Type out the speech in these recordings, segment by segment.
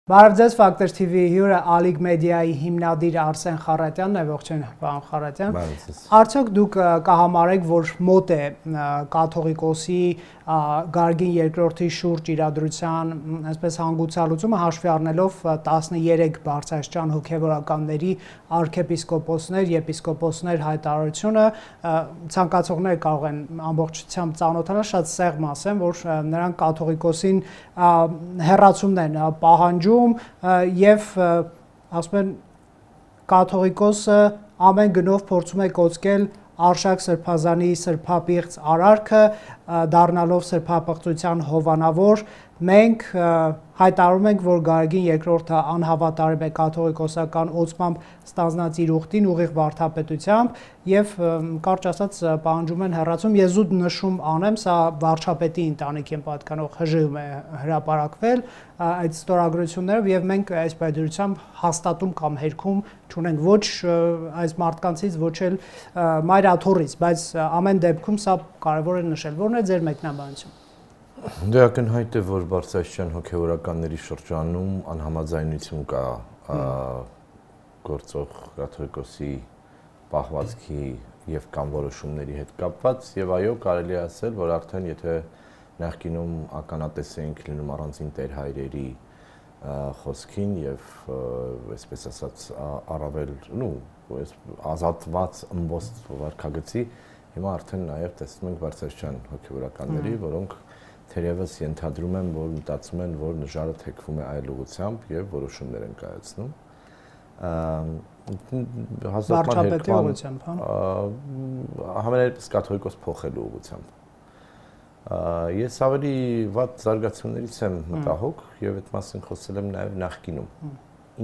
Բարև ձեզ, Factor TV հյուրը Ալիգ մեդիայի հիմնադիր Արսեն Խառատյանն է, ողջույն պարոն Խառատյան։ Արդյոք դուք կհամարեք, որ մոտ է կաթողիկոսի Գարգին II-ի շուրջ իրադրության, այսպես հանգուցալուծումը հաշվի առնելով 13 բարձրաստիճան հոգևորականների արքեպիսկոպոսներ, եպիսկոպոսներ հայտարարությունը, ցանկացողները կարող են ամբողջությամբ ծանոթանալ, շատ սեղմ ասեմ, որ նրանք կաթողիկոսին հեռացումն են պահանջում եւ ասում են կաթողիկոսը ամեն գնով փորձում է կոծկել Արշակ Սրբազանի սրբապիղծ արարքը, դառնալով սրբապղծության հովանավոր, մենք հայտարարում ենք, որ Գարգին II-ը անհավատարիմ է կաթողիկոսական օծմամբ ստանձնած իր ուխտին ուղիղ վարդապետությամբ եւ կարճ ասած պահանջում են հեռացում։ Ես զուտ նշում անեմ, սա վարչապետի ընտանիքին պատկանող ՀԺ-ում է հրապարակվել այդ ստորագրություններով եւ մենք այս պայմանությամբ հաստատում կամ հերքում չունենք ոչ այս մարդկանցից, ոչ էլ մայրաթորից, բայց ամեն դեպքում սա կարեւոր է նշել, որն է ձեր մեկնաբանությունը։ Դե ակնհայտ է, որ բարձրաստիճան հոգևորականների շրջանում անհամաձայնություն կա գործող կաթողիկոսի պահվածքի եւ կամ որոշումների հետ կապված եւ այո կարելի է ասել, որ արդեն եթե նախկինում ականատես էինք լինում առանձին տերհայրերի խոսքին եւ այսպես ասած առավել ազատված ըմբոստ վարքագծի, հիմա արդեն նաեւ տեսնում ենք բարձրաստիճան հոգևորականների, որոնք թերևս ենթադրում են, որ մտածում են, որ նժարը թեքվում է այլ ուղղությամբ եւ որոշումներ են կայացնում։ Վարչապետի ուղղությամբ, համենայնպես կաթողիկոս փոխելու ուղղությամբ։ Ես ավելի վատ զարգացումներից եմ մտահոգ եւ այդ մասին խոսել եմ նաեւ նախկինում։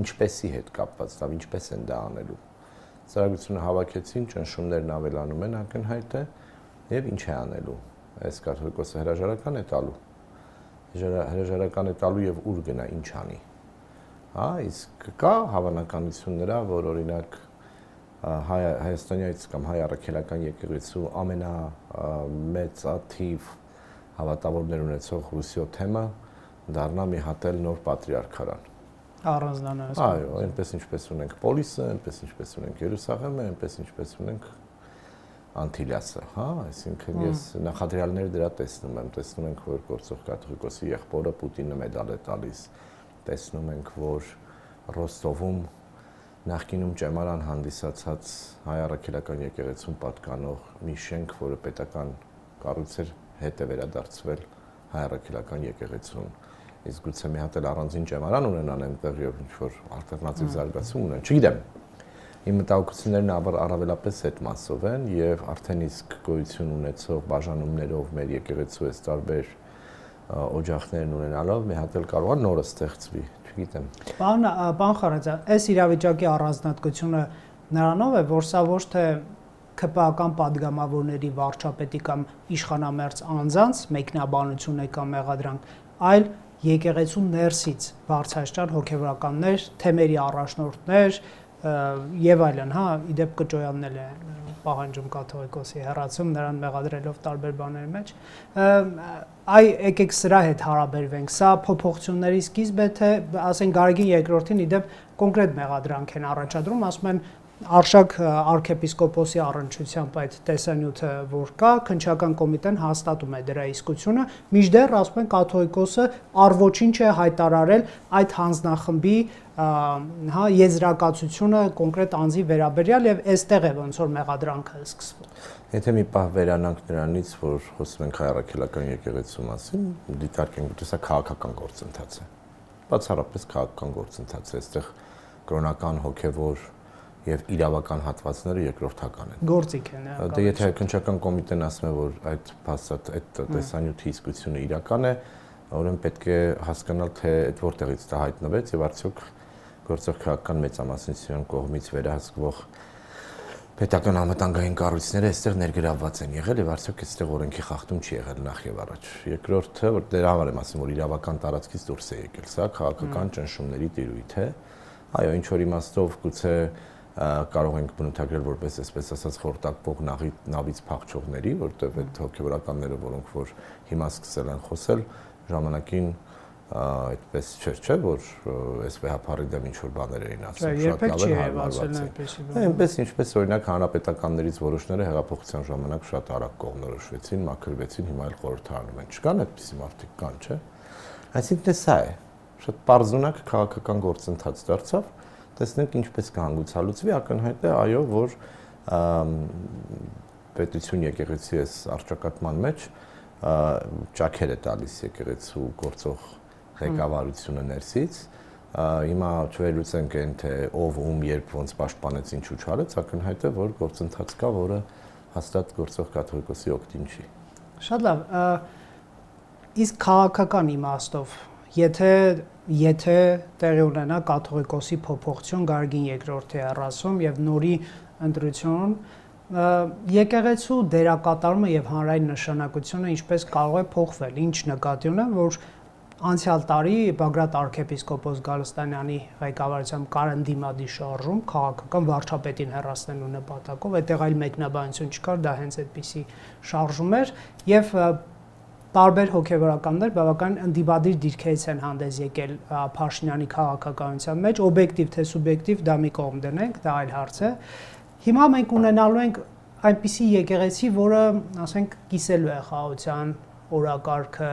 Ինչպեսի հետ կապված, դա ինչպես են դա անելու։ Զարգացումը հավաքեցին, ճնշումներն ավելանում են, ակնհայտ է եւ ինչ է անելու։ Այս կաթողիկոսը հրաժարական է տալու։ Հրաժարական է տալու եւ ուր գնա, ինչ անի։ Հա, իսկ կա հավանականություն նրա, որ օրինակ Հայաստանից կամ հայ առաքելական եկեղեցու ամենամեծաթիվ հավատավորներ ունեցող Ռուսիո թեմը դառնա մի հատ էլ նոր պատրիարքարան։ Առանձնանալու։ Այո, այնպես ինչպես ունենք Պոլիսը, այնպես ինչպես ունենք Երուսաղեմը, այնպես ինչպես ունենք Անտիլիասը, հա, այսինքն ես նախադրյալներ դրա տեսնում ենք, որ գործող կաթողիկոսի եղբորը Պուտինը մեդալ է տալիս, տեսնում ենք, որ Ռոստովում նախկինում ճեմարան հանդիսացած հայ առաքելական եկեղեցուն պատկանող մի շենք, որը պետական կառույց էր, հետ է վերադարձվել հայ առաքելական եկեղեցուն, իսկ գուցե մի հատ էլ առանձին ճեմարան ունենան այնտեղ եւ ինչ-որ ալտերնատիվ զարգացում ունեն, չգիտեմ։ Իմ մտահոգություններն առավելապես այդ մասով են եւ արդեն իսկ գոյություն ունեցող բաժանումներով մեր եկեղեցու այս տարբեր օջախներն ունենալով մի հատ էլ կարող է նորը ստեղծվի, չգիտեմ։ Պարոն Խառատյան, այս իրավիճակի առանձնահատկությունը նրանով է, որ սա ոչ թե ԿՊԱ-ական падգամավորների վարչապետի կամ իշխանամերձ անձանց մեկնաբանություն է կամ մեղադրանք, այլ եկեղեցու ներսից բարձրաստիճան հոգևորականներ, թեմերի առաջնորդներ եւ այլն, հա, իդեպ Կճոյանն էլ է պահանջում կաթողիկոսի հեռացում, նրան մեղադրելով տարբեր բաների մեջ։ Այ եկեք սրա հետ հարաբերվենք։ Սա փոփոխությունների սկիզբ է, թե ասենք Գարգին II-ին իդեպ կոնկրետ մեղադրանք են առաջադրում, ասում են Արշակ arczepiskoposi առնչությամբ այդ տեսանյութը որ կա, քննչական կոմիտեն հաստատում է դրա իսկությունը, մինչդեռ ասում են կաթողիկոսը առ-ոչինչ է հայտարարել այդ հանձնախմբի հա եզրակացությունը կոնկրետ անձի վերաբերյալ եւ այստեղ է ոնց որ մեղադրանքը սկսվում։ Եթե մի պահ վերանանք նրանից, որ խոսում ենք հայ առաքելական եկեղեցու մասին, դիտարկենք, որ սա քաղաքական գործընթաց է։ Բացառապես քաղաքական գործընթաց է, այստեղ կրոնական հոգևոր եւ իրավական հատվածները երկրորդական են։ Գործիք են, հա։ Դե եթե քննչական կոմիտեն ասում է, որ այդ տեսանյութի իսկությունը իրական է, ուրեմն պետք է հասկանալ, թե այդ որտեղից դա հայտնվեց եւ արդյոք գործող քաղաքական մեծամասնության կողմից վերահսկվող պետական անվտանգային կառույցները այստեղ ներգրավված են եղել եւ արդյոք այստեղ օրենքի խախտում չի եղել նախ եւ առաջ։ Երկրորդը, որ դրա համար եմ ասում, որ իրավական տարածքից դուրս է եկել, սա քաղաքական ճնշումների տիրույթ է։ Այո, ինչ որ իմաստով գուցե կարող ենք բնութագրել որպես այսպես ասած խորտակվող նավից փախչողների, որտեղ այդ հոգեվորականները, որոնք որ հիմա սկսել են խոսել, ժամանակին այդպես չէ, որ այս վեհապարի դեմ ինչ-որ բաներ էին ասում, շատ լավ են հարմարված են։ Այնպես ինչպես օրինակ հանրապետականներից որոշները հեղափոխության ժամանակ շատ արագ կողմնորոշվեցին, մաքրվեցին, հիմա էլ խորհրդարանում են։ Չկան այդպիսի մարդիկ, կան, չէ։ Այսինքն սա է, շատ պարզունակ քաղաքական գործընթաց դարձավ, տեսնենք ինչպես կհանգուցալուծվի, ակնհայտ է, այո, որ պետություն եկեղեցի այս առճակատման մեջ ճաքեր է տալիս եկեղեցու գործող ղեկավարությունը ներսից, հիմա չվերլուծենք այն, թե ով ում երբ ոնց պաշտպանեց ինչու չարեց, ակնհայտ է, որ գործընթաց կա, որը հաստատ գործող կաթողիկոսի օգտին չի։ Շատ լավ, իսկ քաղաքական իմաստով, եթե տեղի ունենա կաթողիկոսի փոփոխություն Գարգին II-ի առասում եւ նորի ընտրություն, եկեղեցու դերակատարումը եւ հանրային նշանակությունը ինչպես կարող է փոխվել, ինչ նկատի ունեմ, որ անցյալ տարի Բագրատ arczepiskopos Գալստանյանի ղեկավարությամբ կար ընդդիմադի շարժում քաղաքական վարչապետին հեռացնելու նպատակով, այդտեղ այլ մեկնաբանություն չկար, դա հենց այդպիսի շարժում էր եւ տարբեր հոգեվորականներ բավական ընդդիմադիր դիրքերից են հանդես եկել Փաշինյանի քաղաքականության մեջ, օբյեկտիվ թե սուբյեկտիվ դա մի կողմ դնենք, դա այլ հարց է։ Հիմա մենք ունենալու ենք այնպիսի եկեղեցի, որը, ասենք, կիսելու է խաղաղության օրակարգը,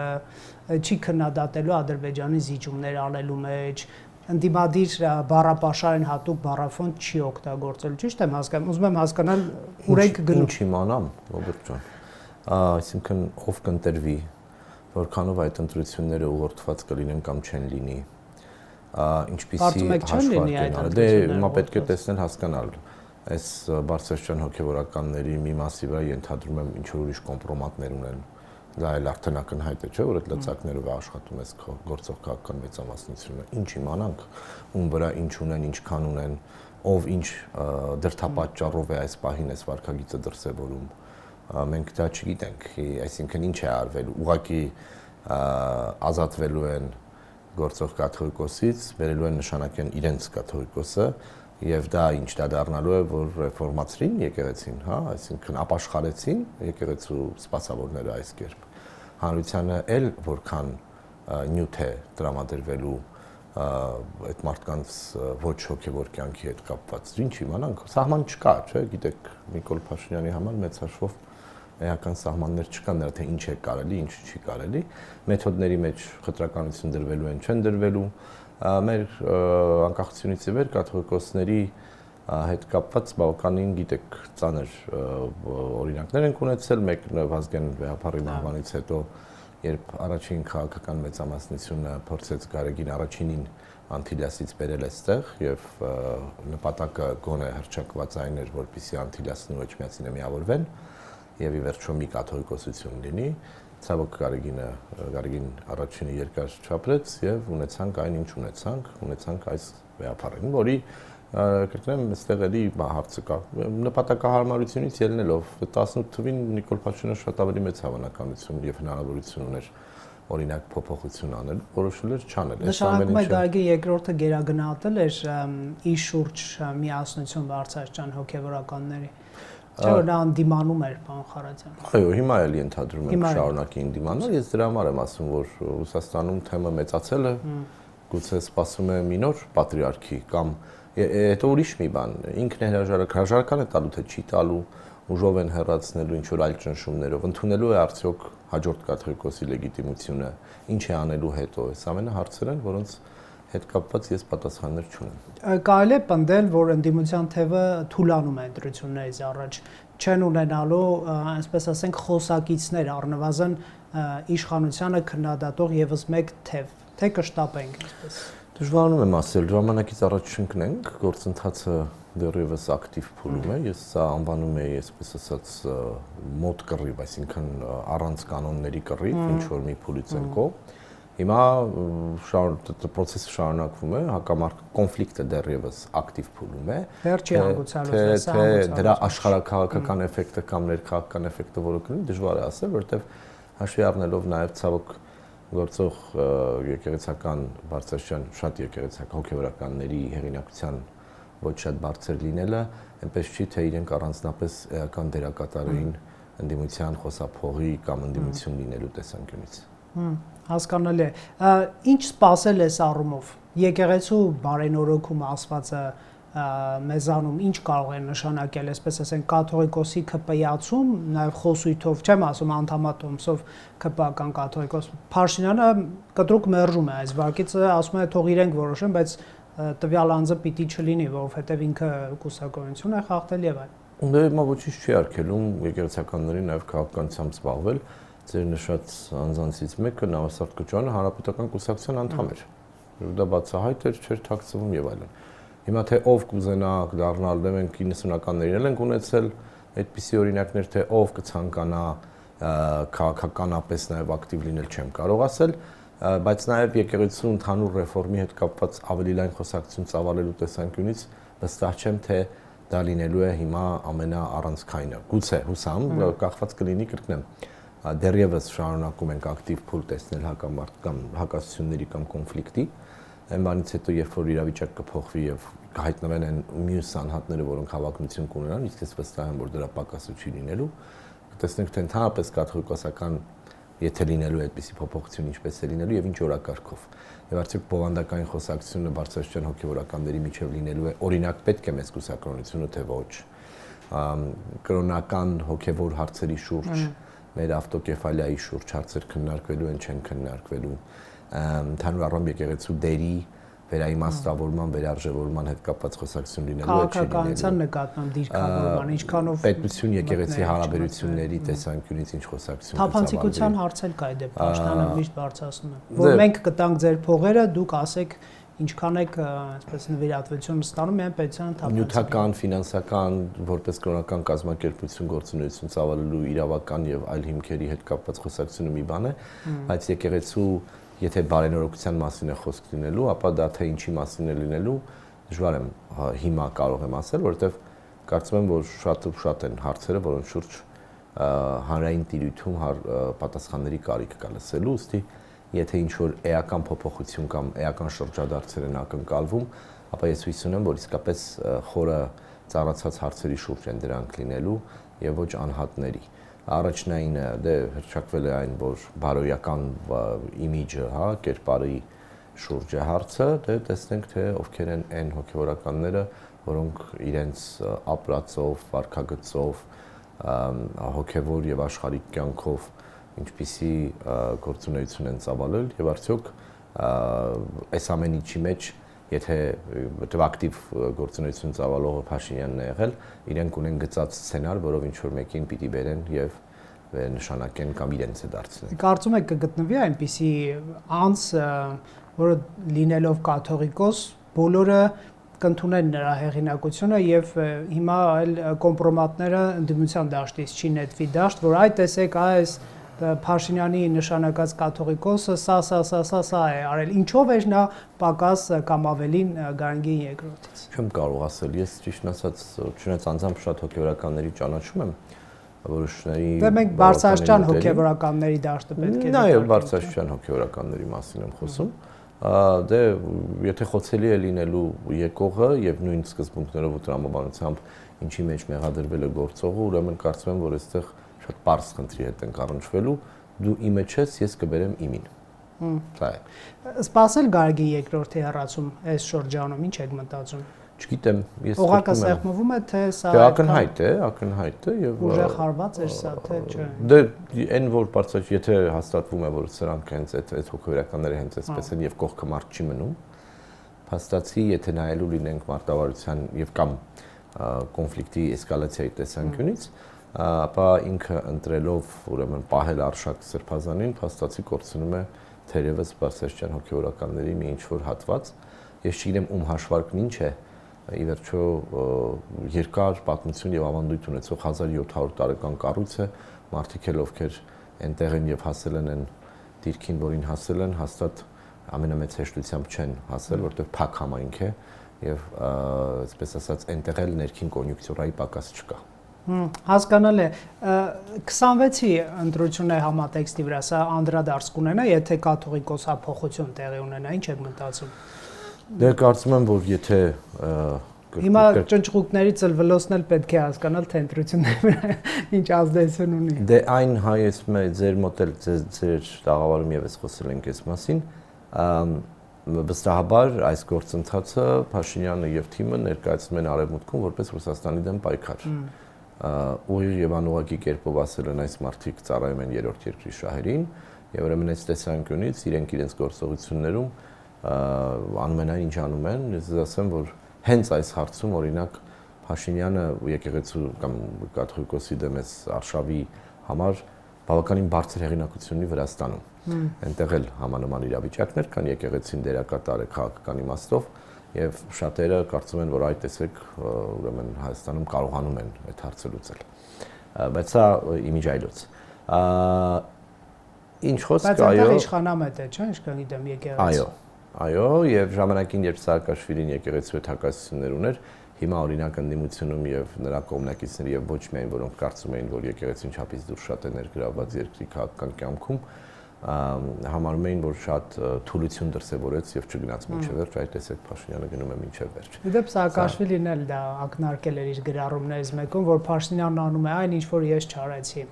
չի քննադատելու Ադրբեջանի զիջումներ անելու մեջ, ընդդիմադիր բառապաշարեն հատուկ բառաֆոնդ չի օգտագործել, ճիշտ եմ հասկանում, ուզում եմ հասկանալ ուր եք գնում։ Ինչ իմանամ, Ռոբերտ ջան։ Այսինքն ով կընտրվի, որքանով այդ ընտրությունները ուղղորդված կլինեն կամ չեն լինի, ինչպիսի հաշվարկ են արել։ Դե հիմա պետք է տեսնել, հասկանալ։ Այս բարձրաստիճան հոգեվորականների մի մասի վրա ենթադրում եմ ինչ-որ ուրիշ կոմպրոմատներ ունեն։ Դա էլ արդեն ակնհայտ է, չէ՞, որ այդ լծակներով է աշխատում այս գործող քաղաքական մեծամասնությունը։ Ինչ իմանանք, ում վրա ինչ ունեն, ինչքան ունեն, ով ինչ դրդապատճառով է այս պահին այս վարքագիծը դրսևորում։ Մենք դա չգիտենք, այսինքն ինչ է արվելու, ուղղակի ազատվելու են գործող կաթողիկոսից, վերելու են նշանակեն իրենց կաթողիկոսը եւ դա ինչ դա դառնալու է, որ ռեֆորմացրին եկեղեցին, հա, այսինքն ապաշխարեցին եկեղեցու սպասավորները այս կերպ։ Հանրությանը էլ որքան նյութ է տրամադրվելու այդ մարդկանց ոչ հոգևոր կյանքի հետ կապված։ Ինչ իմանանք, սահման չկա, չէ՞, գիտեք, Նիկոլ Փաշինյանի համար մեծ հաշվով էական սահմաններ չկան, նրա թե ինչ է կարելի, ինչ չի կարելի, մեթոդների մեջ խտրականություն դրվելու են, չեն դրվելու, մեր անկախությունից ի վեր կաթողիկոսների հետ կապված բավականին գիտեք ծանր օրինակներ են ունեցել, մեկն Վազգեն վեհապարի մահվանից հետո, երբ առաջին քաղաքական մեծամասնությունը փորձեց Գարեգին առաջինին Անտիլիասից բերել այստեղ եւ նպատակը գոնե հռչակված այն էր, որպեսզի Անտիլիասն ու Էջմիածինը միավորվեն եւ ի վերջո մի կաթողիկոսություն լինի, ցավոք Գարեգին առաջինը երկար չապրեց եւ ունեցանք այն ինչ ունեցանք այս վեհապարին, որի կրկնեմ, այստեղ էլի հարցը կա նպատակահարմարությունից ելնելով 18 թվին Նիկոլ Փաշինյանը շատ ավելի մեծ հավանականություն եւ հնարավորություն ուներ օրինակ փոփոխություն անել, որոշել էր չանել։ Նշանակում է Գարեգին II-ը գերագնահատել էր իր շուրջ միասնություն բարձրաստիճան հոգեվորականների։ Չէ՞ որ նա անդիմանում էր պարոն Խարատյան։ Այո, հիմա էլ ենթադրում եմ շարունակի անդիմանալ, ես դրա համար եմ ասում, որ Ռուսաստանում թեմը մեծացել է, գուցե սպասում է մի նոր պատրիարքի կամ հետո ուրիշ մի բան, ինքն է հրաժարական է տալու թե չի տալու, ուժով են հեռացնելու ինչ որ այլ ճնշումներով, ընդունելու է արդյոք հաջորդ կաթողիկոսի լեգիտիմությունը, ինչ է անելու հետո, այս ամենը հարցեր են, որոնց հետ կապված ես պատասխաններ չունեմ։ Կարելի է պնդել, որ ընդդիմության թևը թուլանում է ընտրություններից առաջ, չեն ունենալու, այսպես ասենք, խոսակիցներ, առնվազն իշխանությանը քննադատող եւս մեկ թև, թե կշտապենք այսպես։ Դժվարանում եմ ասել, ժամանակից առաջ չընկնենք, գործընթացը դեռևս ակտիվ փուլում է, ես սա անվանում եմ, այսպես ասած, մոտ կռիվ, այսինքն առանց կանոնների կռիվ, ինչ որ մի փուլից եկող։ Հիմա պրոցեսը շարունակվում է, հակամարտ կոնֆլիկտը դեռևս ակտիվ փուլում է։ Դեռ չի հանգուցալուց, թե դրա աշխարհաքաղաքական էֆեկտը կամ ներքաղաքական էֆեկտը որը կլինի, դժվար է ասել, որովհետև հաշվի առնելով նաև ցավոք գործող եկեղեցական բարձրաստիճան շատ եկեղեցական հոգեվորականների հեղինակության ոչ շատ բարձր լինելը, այնպես չի թե իրենք առանձնապես էական դերակատար էին ընդդիմության խոսափողի կամ ընդդիմություն լինելու տեսանկյունից։ Հասկանալի է։ Ինչ սպասել ես առումով։ Եկեղեցու բարենորոգումը ասվածը մեզանում ինչ կարող է նշանակել, այսպես ասենք, կաթողիկոսի ԿՊ-ացում, նաև խոսույթով, չեմ ասում անդամատոմսով ԿՊ-ական կաթողիկոս։ Փարշինյանը կտրուկ մերժում է այս վարկից, ասում է թող իրենք որոշեն, բայց տվյալ անձը պիտի չլինի, որովհետև ինքը կուսակրոնություն է խախտել եւ այլն։ Դե հիմա ոչինչ չի արգելում եկեղեցականներին նաև քաղաքականությամբ զբաղվել։ Ձեր նշած անձանցից մեկը Նավասարդ Կոչյանը հանրապետական կուսակցության անդամ էր։ Դա բացահայտ էր, չէր թաքցվում եւ այլն։ Հիմա թե ով կուզենա դառնալ, դե մենք 90-ականներին էլ ենք ունեցել այդպիսի օրինակներ, թե ով կցանկանա քաղաքականապես նաև ակտիվ լինել, չեմ կարող ասել, բայց նաև եկեղեցու ընդհանուր ռեֆորմի հետ կապված ավելի լայն խոսակցություն ծավալելու տեսանկյունից վստահ չեմ, թե դա լինելու է հիմա ամենաառանցքայինը։ Գուցե հուսամ, կախված կլինի, կրկնեմ, դեռևս շարունակում ենք ակտիվ փուլ տեսնել հակասությունների կամ կոնֆլիկտի, այն բանից հետո երբ որ իրավիճակը կփոխվի եւ կհայտնվեն այն մյուս անհատները, որոնք հավակնություն կունենան, իսկ ես վստահ եմ, որ դրա պակասը չի լինելու, կտեսնենք թե ընդհանրապես կաթողիկոսական եթե լինելու է այդպիսի փոփոխություն, ինչպես է լինելու եւ ինչ օրակարգով։ Եվ արդյոք բովանդակային խոսակցությունը բարձրաստիճան հոգեվորականների միջև լինելու է, օրինակ պետք է մեծ կուսակրոնությունը, թե ոչ։ Կրոնական հոգեվոր հարցերի շուրջ, մեր ավտոկեֆալիայի շուրջ հարցեր քննարկվելու են, չեն քննարկվելու։ Ընդհանուր առմամբ եկեղեցու դերի վերաիմաստավորման, վերարժևորման հետ կապված խոսակցություն լինելու է, չի լինելու։ Քաղաքականության նկատմամբ դիրքավորման, ինչքանով պետություն եկեղեցի հարաբերությունների տեսանկյունից ինչ խոսակցություն կա։ Թափանցիկության հարց էլ կա այդ դեպքում, Պաշտոնը միշտ բարձրացնում է, որ մենք կտանք ձեր փողերը, դուք ասեք ինչքան եք, այսպես նվիրատվություն ստանում միայն պետության թափանցիկին։ Նյութական, ֆինանսական, որպես կրոնական կազմակերպություն գործունեություն ծավալելու իրավական եւ այլ հիմքերի հետ կապված խոսակցությունը մի բան է, բայց եկեղեցու եթե բարենորոգության մասին է խոսք լինելու, ապա դա թե ինչի մասին է լինելու, դժվար եմ հիմա կարող եմ ասել, որովհետև կարծում եմ, որ շատ են հարցերը, որոնց շուրջ հանրային տիրույթում պատասխանների կարիք կա լսելու, ուստի եթե ինչ-որ էական փոփոխություն կամ էական շրջադարձեր են ակնկալվում, ապա ես հույս ունեմ, որ իսկապես խորը ծառացած հարցերի շուրջ են դրանք լինելու եւ ոչ անհատների։ Առաջնայինը դե հրճակվել է այն, որ բարոյական իմիջը, հա, կերպարի շուրջ է հարցը, դե տեսնենք թե ովքեր են այն հոգեվորականները, որոնք իրենց ապրածով, վարքագծով, հոգեվոր եւ աշխարհիկ կյանքով ինչպիսի գործունեություն են ծավալել եւ արդյոք այս ամեն ինչի մեջ եթե ակտիվ գործունեություն ծավալողը Փաշինյանն է եղել, իրենք ունեն գծած սցենար, որով ինչ որ մեկին պիտի բերեն եւ նշանակեն կամ իրենց է դարձնեն։ Կարծում եք կգտնվի այնպիսի անձ, որը լինելով կաթողիկոս, բոլորը կընդունեն նրա հեղինակությունը եւ հիմա այլ կոմպրոմատները ընդդիմության դաշտից չի նետվի դաշտ, որ այ տեսեք, այս Փաշինյանի նշանակած կաթողիկոսը սա է արել։ Ինչով էր նա պակաս կամ ավելին Գարանգին երկրորդից։ Չեմ կարող ասել, ես ճիշտն ասած, չնայած անձամբ շատ հոգեվորականների ճանաչում եմ, որոշների Դե մենք բարձրաստիճան հոգեվորականների դաշտը պետք է։ Նաեւ բարձրաստիճան հոգեվորականների մասին եմ խոսում։ Դե եթե խոցելի է լինելու եկողը եւ նույն սկզբունքներով ու տրամաբանությամբ ինչի մեջ մեղադրվել է գործողը, ուրեմն կարծում եմ, որ այստեղ շատ པարզ խնդրի հետ ենք առնչվելու, դու իմը չես, ես կբերեմ իմին։ Դա է։ Սպասել Գարեգին երկրորդի հեռացում այս շրջանում, ինչ եք մտածում։ Չգիտեմ, ես Օղակը սեղմվում է, թե սա ակնհայտ է եւ ուժեղ հարված է սա, թե չէ։ Դե այն որ բարձրաճ, եթե հաստատվում է, որ սրանք հենց այդ հոգեվորականները հենց այսպես են եւ կողքը մարդ չի մնում, փաստացի եթե նայելու լինենք մարտավարության եւ կամ կոնֆլիկտի էսկալացիայի տեսանկյունից, ապա ինքը ընտրելով ուրեմն պահել արշակ սրբազանին, փաստացի կորցնում է թերևս բարձրաստիճան հոգեվորականների մի ինչ-որ հատված։ Ես չգիտեմ ում հաշվարկն ինչ է, ի վերջո երկար պատմություն եւ ավանդույթ ունեցող 1700 տարեկան կառույց է, մարդիկ էլ ովքեր այնտեղ են եւ հասել են այն դիրքին, որին հասել են, հաստատ ամենամեծ հեշտությամբ չեն հասել, որտեղ փակ համայնք է եւ այսպես ասած այնտեղ էլ ներքին կոնյունկտուրայի պակաս չկա։ Հասկանալի է 26-ի ընտրությունը համատեքստի վրա սա անդրադարձ կունենա, եթե կաթողիկոսափոխություն տեղի ունենա, ինչ եք մտածում։ Դե կարծում եմ, որ եթե Հիմա ճնճղուկների ծլվելոսն էլ պետք է հասկանալ, թե ընտրությունները ինչ ազդեցություն ունի։ Դե այն հայեց ձեր մոտ էլ ձեր տաղավարում եւս խոսել ենք այս մասին, վստահաբար այս գործընթացը Փաշինյանը եւ թիմը ներկայացնում են Արևմուտքում որպես Ռուսաստանի դեմ պայքար։ Ուղիղ եւ անուղղակի կերպով ասել են այս մարդիկ ծառայում են երրորդ երկրի շահերին եւ ուրեմն այս տեսանկյունից իրենք իրենց գործողություններում անում են այն ինչ անում են, ես ասեմ, որ հենց այս հարցում օրինակ Փաշինյանը եկեղեցու կամ կաթողիկոսի դեմ էս արշավի համար բավականին բարձր հեղինակություն ունի Վրաստանում։ Այնտեղ էլ համանման իրավիճակներ կան, եկեղեցին դերակատար է քաղաքական իմաստով եւ շատերը կարծում են, որ այդ տեսեք ուրեմն Հայաստանում կարողանում են այդ հարցը լուծել։ Բայց սա իմիջայլոց։ Ինչ խոսք, այո։ Բայց իշխանամետ է, չէ՞, ինչքան գիտեմ եկեղեցի։ Այո, եւ ժամանակին երբ Սաակաշվիլին եկեղեցու հետ հակասություններ ուներ, հիմա օրինակ ընդդիմությունում եւ նրա կողմնակիցները եւ ոչ միայն որոնք կարծում էին, որ եկեղեցին չափից դուրս շատ է ներգրավված երկրի քաղաքական կյանքում, համարում էին, որ շատ թուլություն դրսևորեց եւ չգնաց մինչեւ վերջ, այդ տեսեք Փաշինյանը գնում է մինչեւ վերջ։ Իդեպ Սաակաշվիլին էլ դա ակնարկել էր իր գրառումներից մեկում, որ Փաշինյանն անում է այն, ինչ որ ես չարեցի։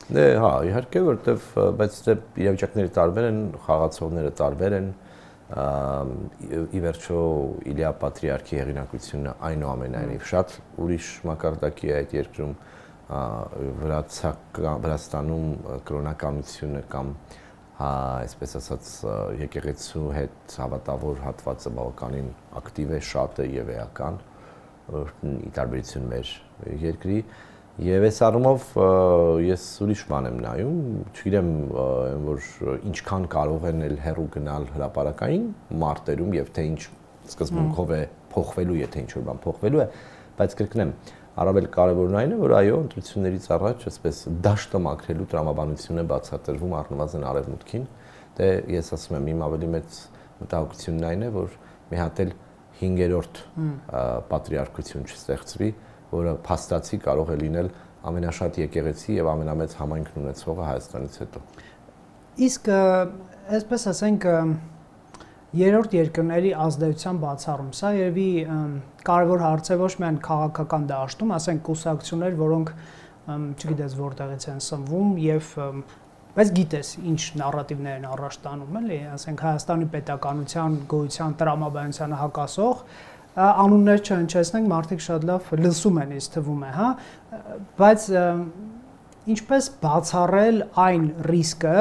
Դե հա, իհարկե, որտեվ բայց դե իրավիճակները տարբեր են, խաղացողները տարբեր են, ի վերջո Իլիա Պատրիարքի հեղինակությունը այնուամենայնիվ շատ ուրիշ մակարդակի է այդ երկրում Վրաստանում կրոնականությունը կամ այսպես ասած եկեղեցու հետ հավատավոր հատվածը բավականին ակտիվ է, շատ է եւ էական ի տարբերություն մեր երկրի եւ այս առումով ես ուրիշ բան եմ նայում, չգիտեմ որ ինչքան կարող են էլ հեռու գնալ հրապարակային մարտերում եւ թե ինչ սկզբունքով է փոխվելու, եթե ինչ որ բան փոխվելու է, բայց կրկնեմ, առավել կարևորն այն է, որ այո, ընտրություններից առաջ այսպես դաշտը մաքրելու տրամաբանություն է բացատրվում առնվազն Արևմուտքին, դե ես ասում եմ, իմ ավելի մեծ մտահոգությունն այն է, որ մի հատ էլ 5-րդ պատրիարքություն չստեղծվի, որը փաստացի կարող է լինել ամենաշատ եկեղեցի եւ ամենամեծ համայնքն ունեցողը Հայաստանից հետո։ Իսկ այսպես ասենք երրորդ երկրների ազդեցության բացառում, սա երևի կարևոր հարց է ոչ միայն քաղաքական դաշտում, ասենք կուսակցություններ, որոնք չգիտես որտեղից են սնվում եւ բայց գիտես ինչ նարատիվներ են առաջ տանում, էլի, ասենք Հայաստանի պետականության գոյության տրամաբանությանը հակասող անուններ չհնչեցնենք, մարդիկ շատ լավ լսում են, ինձ թվում է, հա, բայց ինչպես բացառել այն ռիսկը,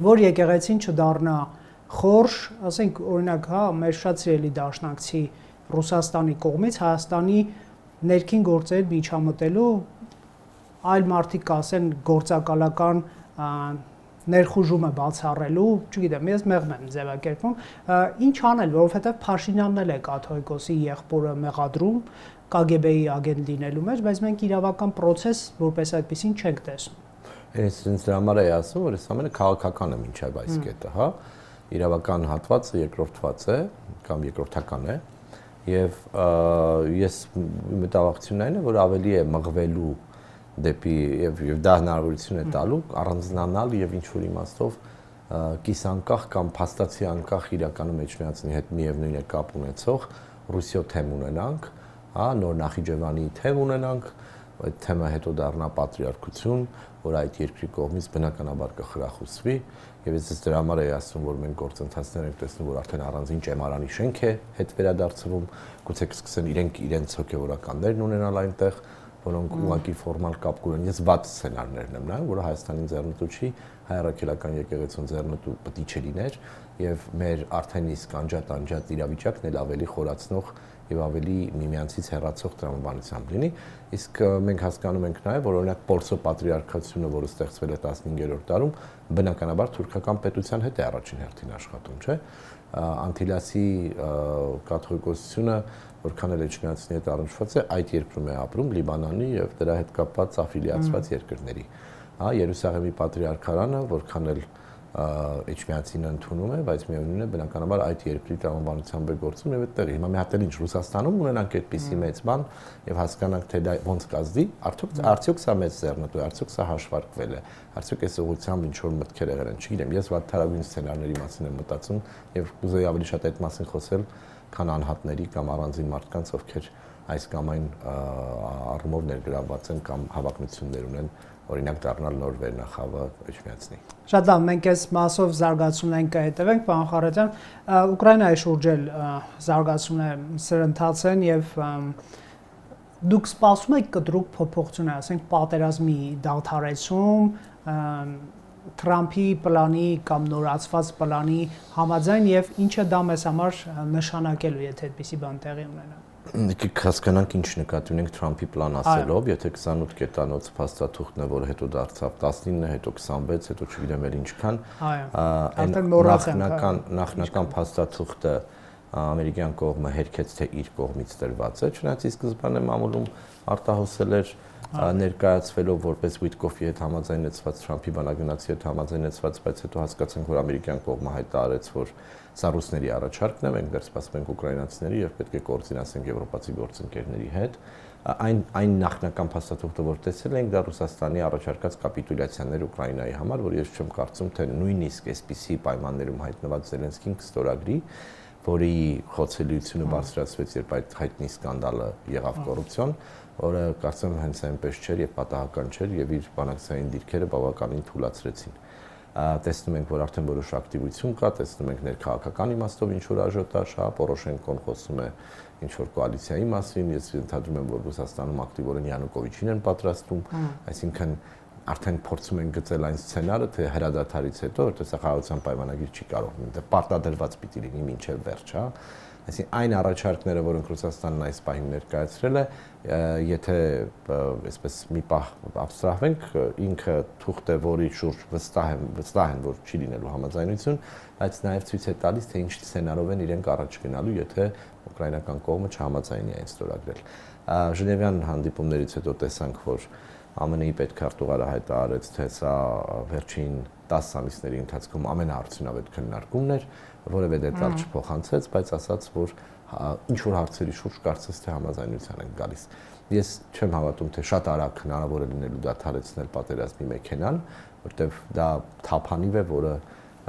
որ եկեղեցին չդառնա խորշ, ասենք օրինակ, հա, մեր շատ սիրելի դաշնակցի Ռուսաստանի կողմից Հայաստանի ներքին գործեր միջամտելու այլ մարդիկ կասեն գործակալական ներխուժումը բացառելու, չգիտեմ, ես մեղմ եմ ձևակերպում, ինչ անել, որովհետև Փաշինյանն էլ է կաթողիկոսի եղբորը մեղադրում KGB-ի ագենտ լինելու մեջ, բայց մենք իրավական process որպես այդպեսին չենք տեսնում։ Ես դրա համար եմ ասում, որ այս ամենը քաղաքական է մինչև այս կետը, հա, իրավական հատվածը երկրորդված է կամ երկրորդական է, եւ ես մտավախությունն այն է, որ ավելի է մղվելու դեպի եւ դա հնարավորություն է տալու առանձնանալ եւ ինչ որ իմաստով կիսանկախ կամ փաստացի անկախ իրականում էջմիածնի հետ միևնույն է կապ ունեցող Ռուսիո թեմ ունենանք, հա, նոր Նախիջևանի թեմ ունենանք, այդ թեմը հետո դառնա պատրիարքություն, որ այդ երկրի կողմից բնականաբար կխրախուսվի եւ ես դրա համար եմ ասում, որ մենք գործընթացներ ենք տեսնում, որ արդեն առանձին ճեմարանի շենք է հետ վերադարձվում, գուցե կսկսեն իրենց հոգեվորականներն ունենալ այնտեղ, որոնք ուղղակի ֆորմալ կապ կունեն։ Ես վատ սցենարներն եմ նայում, որը Հայաստանին ձեռնտու չի, հայ առաքելական եկեղեցուն ձեռնտու պետք է չլիներ եւ մեր արդեն իսկ անջատ իրավիճակն էլ ավելի խորացնող եւ ավելի միմյանցից հեռացող տրամաբանությամբ լինի, իսկ մենք հասկանում ենք նաեւ, որ օրինակ Պոլսո պատրիարքացիությունը, որը ստեղծվել է 15-րդ դարում, բնականաբար թուրքական պետության հետ է առաջին հերթին աշխատում, չէ՞։ Անտիլիասի կաթողիկոսությունը, որքան էլ էջմիածնի հետ առնչված է, այդ երկրում է ապրում Լիբանանի եւ դրա հետ կապված աֆիլիացված երկրների։ Հա, Երուսաղեմի պատրիարքարանը, որքան էլ էջմիածինը ընդունում է, բայց միևնույն է բնականաբար այդ երկրի տրամաբանությամբ է գործում եւ այդտեղ հիմա մի հատ էլ ինչ Ռուսաստանում ունենանք այդպիսի մեծ բան եւ հասկանանք թե դա ոնց կազդի, արդյոք սա մեծ ձեռնտու է, արդյոք սա հաշվարկվել է, արդյոք այս ուղղությամբ ինչ որ մտքեր եղել են, չգիտեմ, ես վատ թարագույն սցենարների մասին եմ մտածում եւ կուզեի ավելի շատ այդ մասին խոսել քան անհատների կամ առանձին մարդկանց, ովքեր այս կամ այն առումով ներգրավված են կամ հավակնություններ ունեն օրինակ դառնալ նոր վերնախավը Էջմիածնի։ Շատ լավ, մենք այս մասով զարգացումներին կհետևենք, պարոն Խառատյան, Ուկրաինայի շուրջ էլ զարգացումները սրընթաց են եւ դուք սպասում եք կտրուկ փոփոխություններ, ասենք պատերազմի դադարեցում, Թրամփի պլանի կամ նորացված պլանի համաձայն եւ ինչը դա մեզ համար նշանակելու, եթե այդպիսի բան տեղի ունենա։ Եկեք հասկանանք ինչ նկատի ունենք Թրամփի պլան ասելով, եթե 28 կետանոց փաստաթուղթն է, որը հետո դարձավ 19, հետո 26, հետո չգիտեմ էլ ինչքան, նախնական փաստաթուղթը ամերիկյան կողմը հերքեց, թե իր կողմից տրված է, չնայած ի սկզբանե մամուլում արտահոսել էր ներկայացվելով որպես Ուիտկոֆի հետ համաձայնեցված, Թրամփի բանագնացի հետ համաձայնեցված, բայց հետո հասկացանք, որ ամերիկյան կողմը հայտարարեց, որ սա ռուսների առաջարկն է, մենք դեռ սպասում ենք ուկրաինացիների եւ պետք է կոորդինացնենք եվրոպացի գործընկերների հետ։ Այն նախնական փաստաթուղթը, որ տեսել ենք, դա Ռուսաստանի առաջարկած կապիտուլյացիաներ Ուկրաինայի համար, որ ես չեմ կարծում, թե նույնիսկ այսպիսի պայմաններում հայտնված Զելենսկին կստորագրի, որի խոցելիությունը բարձրացվեց, երբ այդ հայտնի սկանդալը եղավ կոռուպցիոն, որը կարծեմ հենց այնպես չէր եւ պատահական չէր եւ իր բանակցային դիրքերը բավականին թույլատրեցին։ Տեսնում ենք, որ արդեն որոշ ակտիվություն կա, տեսնում ենք ներքաղաքական իմաստով ինչ որ աժոտաժ, Պորոշենկոն խոսում է ինչ որ կոալիցիայի մասին, ես ենթադրում եմ, որ Ռուսաստանում ակտիվորեն Յանուկովիչին են պատրաստում, այսինքն արդեն փորձում են գծել այն սցենարը, թե հրադադարից հետո, որտեղ սա խաղաղության պայմանագիր չի կարող լինել, պարտադրված պիտի լինի մինչև վերջ, հա։ Այսինքն այն առաջարկները, որոնք Ռուսաստանն այս պահին ներկայացրել է, եթե այսպես մի պահ աբստրահվենք, ինքը թուղթ է, որի շուրջ վստահ են, որ չի լինելու համաձայնություն, բայց նաև ցույց է տալիս, թե ինչ սցենարով են իրենք առաջ գնալու, եթե ուկրաինական կողմը չհամաձայնի այն ստորագրել։ Ժնևյան հանդիպումներից հետո տեսանք, որ ԱՄՆ-ի պետքարտուղարը հայտարարեց, թե սա վերջին 10 ամիսների ընթացքում ամենաարդյունավետ քննարկումն էր, որևէ դետալ չփոխանցեց, բայց ասաց, որ ինչ որ հարցերի շուրջ կարծես թե համաձայնության են գալիս։ Ես չեմ հավատում, թե շատ արագ հնարավոր է լինելու դադարեցնել պատերազմի մեքենան, որտեղ դա թափանիվ է, որը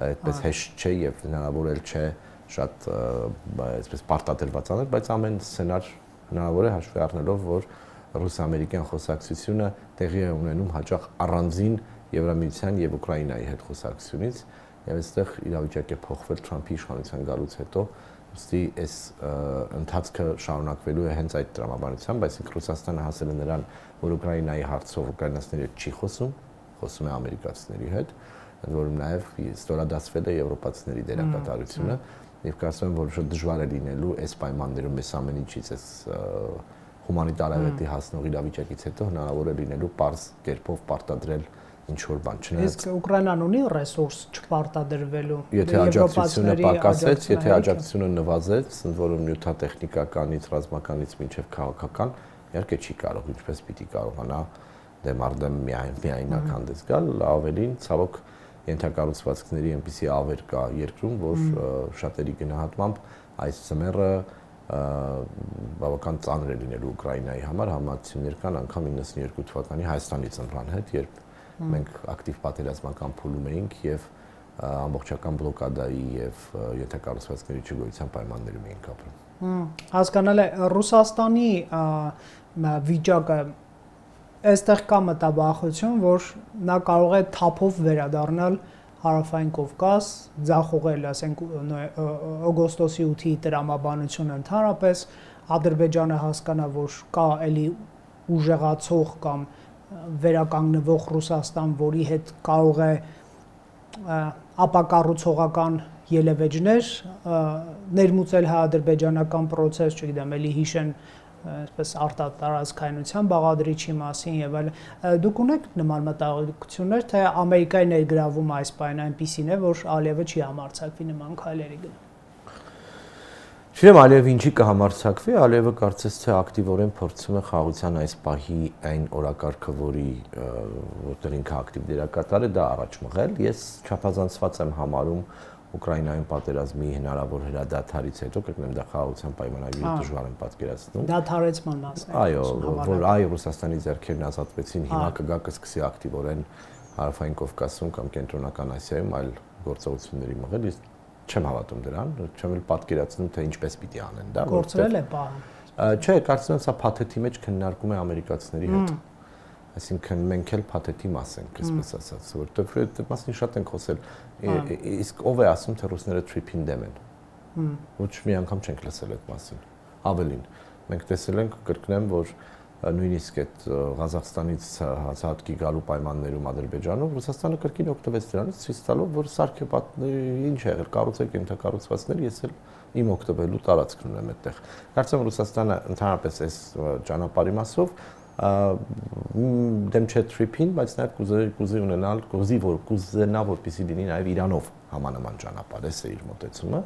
այդպես հեշտ չէ եւ հնարավոր էլ չէ շատ այսպես պարտադրված անել, բայց ամեն սցենար հնարավոր է հաշվի առնելով, որ ռուս-ամերիկյան խոսակցությունը տեղի է ունենում հաճախ առանձին Եվրամիության եւ Ուկրաինայի հետ խոսակցությունից, եւ այստեղ իրավիճակը փոխվել Թրամփի իշխանության գալուց հետո, ըստի այս ընթացքը շարունակվելու է հենց այդ տրամաբանությամբ, այսինքն Ռուսաստանը հասել է նրան, որ Ուկրաինայի հարցով ուկրաինացիների հետ չի խոսում է ամերիկացիների հետ, ընդ որում նաեւ ստորադասվել է եվրոպացիների դերակատարությունը, եւ կարծում եմ, որ շատ դժվար է լինելու այս պայմաններում այս ամեն ինչից այս հումանիտար այգետի հասնող իրավիճակից հետո հնարավոր է լինելու պարզ կերպով պարտադրել ինչ որ բան, չնայած իսկ Ուկրաինան ունի ռեսուրս չպարտադրվելու։ Եթե աջակցությունը պակասեց, եթե աջակցությունը նվազեց, ընդ որում նյութատեխնիկականից, ռազմականից մինչև քաղաքական, իհարկե չի կարող, ինչպես պիտի կարողանա դեմարդեմ միայնակ հանդես գալ, ավելին ցավոք ենթակառուցվածքների այնպիսի ավեր կա երկրում, որ շատերի գնահատմամբ այս ծմերը բավական ծանր է լինելու Ուկրաինայի համար, համացություններ կան անգամ 92 թվականի Հայաստանի ծնվան հետ, երբ մենք ակտիվ պատերազմական փուլում էինք եւ ամբողջական բլոկադայի եւ ենթակառուցվածքների չգոյության պայմաններում էինք ապրում։ Հասկանալ է, Ռուսաստանի վիճակը այստեղ կա մտաբախություն, որ նա կարող է թափով վերադառնալ Հարավային Կովկաս, ձախողել, ասենք, օգոստոսի 8-ի տրամաբանությունը ընդհանրապես, Ադրբեջանը հասկանա, որ կա էլի ուժեղացող կամ վերականգնվող Ռուսաստան, որի հետ կարող է ապակառուցողական ելևէջներ ներմուծել հայ-ադրբեջանական process, չգիտեմ, էլի հիշեն այսպես արտատարածքայնության բաղադրիչի մասին եւ այլն։ Դուք ունեք նման մտահոգություններ, թե Ամերիկայի ներգրավումը այս բանը այնպիսին է, որ Ալիևը չի համարձակվի նման քայլերի գնալ։ Չգիտեմ, Ալիևը ինչի կհամարձակվի, Ալիևը կարծես թե ակտիվորեն փորձում է խաղաղության այս պահի այն օրակարգը, որտեղ ինքը ակտիվ դերակատար է, դա առաջ մղել։ Ես չափազանցված եմ համարում Ուկրաինայում պատերազմի հնարավոր հրադադարից հետո, կգնեմ դա խաղաղության պայմանագիրը դժվար եմ պատկերացնում։ Դադարեցման մասն է։ Այո, որ Ռուսաստանի ձեռքերն ազատվեցին, հիմա կգա կսկսի ակտիվորեն Հարավային Կովկասում կամ Կենտրոնական Ասիայում այլ գործողությունների մղել, չեմ հավատում դրան, չեմ էլ պատկերացնում թե ինչպես պիտի անեն դա, գործել է պահում։ Չէ, կարծում եմ սա փաթեթի մեջ քննարկում է ամերիկացիների հետ։ Այսինքն մենք էլ փաթեթի մաս ենք, այսպես ասած, որովհետև այդ մասին շատ ենք խոսել։ Իսկ ով է ասում թե ռուսները թրիփին դեմ են։ Ոչ մի անգամ չենք լսել այդ մասին։ Ավելին, մենք տեսել ենք, կրկնեմ, որ նույնիսկ այդ Ղազախստանից հացահատկի գալու պայմաններում Ադրբեջանում Ռուսաստանը կրկին օգտվեց դրանից, ցույց տալով, որ սարքեպատները ինչ է եղել, կառուցել ենթակառուցվածքներ, ես էլ իմ օգտվելու տարածքն ունեմ այդտեղ։ Կարծեմ Ռուսաստանը ընդհանրապես այս ճանապարհի մասով դեմ չէ թրիփին, բայց նաև կուզի ունենալ, կուզենա որպեսզի լինի նաև Իրանով համանման ճանապարհ, էս է իր մոտեցումը։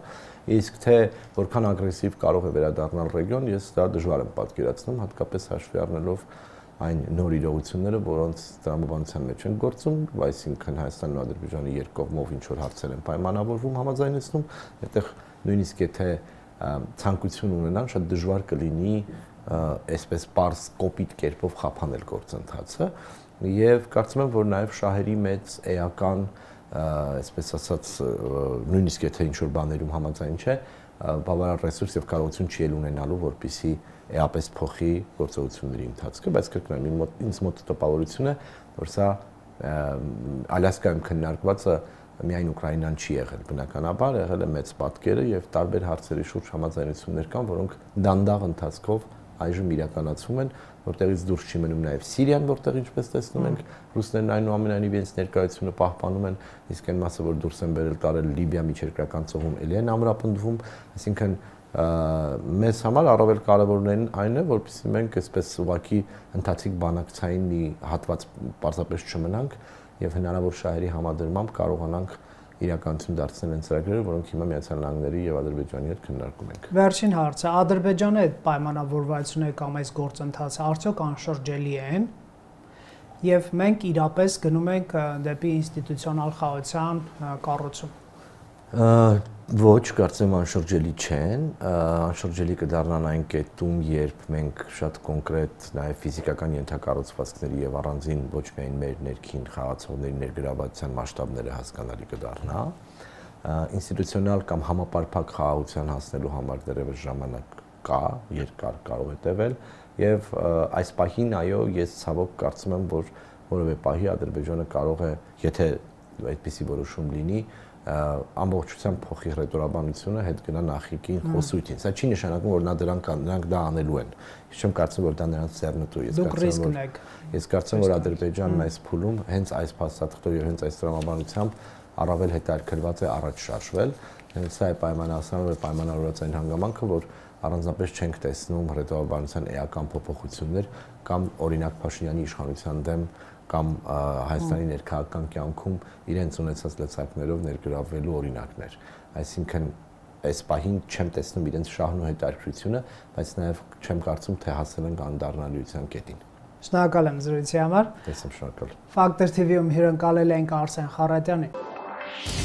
Իսկ թե որքան ագրեսիվ կարող է վերադառնալ ռեգիոն, ես դա դժվար եմ պատկերացնում, հատկապես հաշվի առնելով այն նոր իրողությունները, որոնց տրամաբանության մեջ են գործում, այսինքն Հայաստանն ու Ադրբեջանը երկկողմով ինչ որ հարցեր են պայմանավորվում, համաձայնեցնում, այդտեղ նույնիսկ եթե ցանկություն ունենան, շատ դժվար կլինի այսպես պարզ կոպիտ կերպով խափանել գործընթացը եւ կարծում եմ, որ նաեւ շահերի մեծ էական, այսպես ասած, նույնիսկ եթե ինչ որ բաներում համաձայն չէ, բավարար ռեսուրս եւ կարողություն չի ունենալու, որպեսզի էապես փոխի գործողությունների ընթացքը, բայց կրկնեմ, ինձ մոտ տպավորություն է, որ սա Ալյասկայում քննարկվածը միայն Ուկրաինան չի եղել, բնականաբար եղել է մեծ պատկերը եւ տարբեր հարցերի շուրջ համաձայնություններ կան, որոնք դանդաղ ընթացքով այժմ իրականացվում են, որտեղից դուրս չի մնում նաև Սիրիան, որտեղ ինչպես տեսնում ենք, ռուսներն այնուամենայնիվ իրենց ներկայությունը պահպանում են, իսկ այն մասը, որ դուրս են բերել տարել Լիբիա միջերկրական ծովում, էլի են ամրապնդվում, այսինքն մեզ համար առավել կարևորն այն է, որպեսզի մենք այսպես ուղղակի ընթացիկ բանակցային մի հատված պարզապես չմնանք եւ հնարավոր շահերի համադրմամբ կարողանանք իրականություն դարձնել այն ծրագրերը, որոնք հիմա Միացյալ Նահանգների եւ Ադրբեջանի հետ քննարկում ենք։ Վերջին հարցը, Ադրբեջանը այդ պայմանավորվածությունը կամ այս գործընթացը արդյոք անշրջելի են եւ մենք իրապես գնում ենք դեպի ինստիտուցիոնալ խաղաղության կառուցում։ Ոչ, կարծեմ անշրջելի չեն, անշրջելի կդառնան այն կետում, երբ մենք շատ կոնկրետ նաև ֆիզիկական ենթակառուցվածքների եւ առանձին ոչ միայն մեր ներքին խաղացողների ներգրավվածության մասշտաբները հասկանալի կդառնա, ինստիտուցիոնալ կամ համապարփակ խաղաղության հասնելու համար դեռևս ժամանակ կա, երկար կարող է տևել եւ այս պահին այո, ես ցավոք կարծում եմ, որ որևէ պահի Ադրբեջանը կարող է, եթե այդպիսի որոշում լինի, ամբողջությամբ փոխի ռետորաբանությունը, հետ գնա նախիկին խոսույթին։ Սա չի նշանակում, որ նրանք դա անելու են։ Ես չեմ կարծում, որ դա նրանց ձեռնտու է։ Ես կարծում եմ, որ Ադրբեջանն այս փուլում հենց այս փաստաթղթով եւ հենց այս տրամաբանությամբ առավել հետաքրքրված է առաջ շարժվել։ Հենց սա է պայմանավորված, պայմանավորված այն հանգամանքը, որ առանձնապես չենք տեսնում ռետորաբանության էական փոփոխություններ կամ օրինակ Փաշինյանի իշխանության դեմ կամ Հայաստանի ներքաղաքական կյանքում իրենց ունեցած լծակներով ներգրավվելու օրինակներ։ Այսինքն այս պահին չեմ տեսնում իրենց շահն ու հետաքրքրությունը, բայց նաև չեմ կարծում, թե հասել ենք անդառնալիության կետին։ Շնորհակալ եմ զրույցի համար։ Ես եմ շնորհակալ։ Factor TV-ում հյուրընկալել ենք Արսեն Խառատյանին։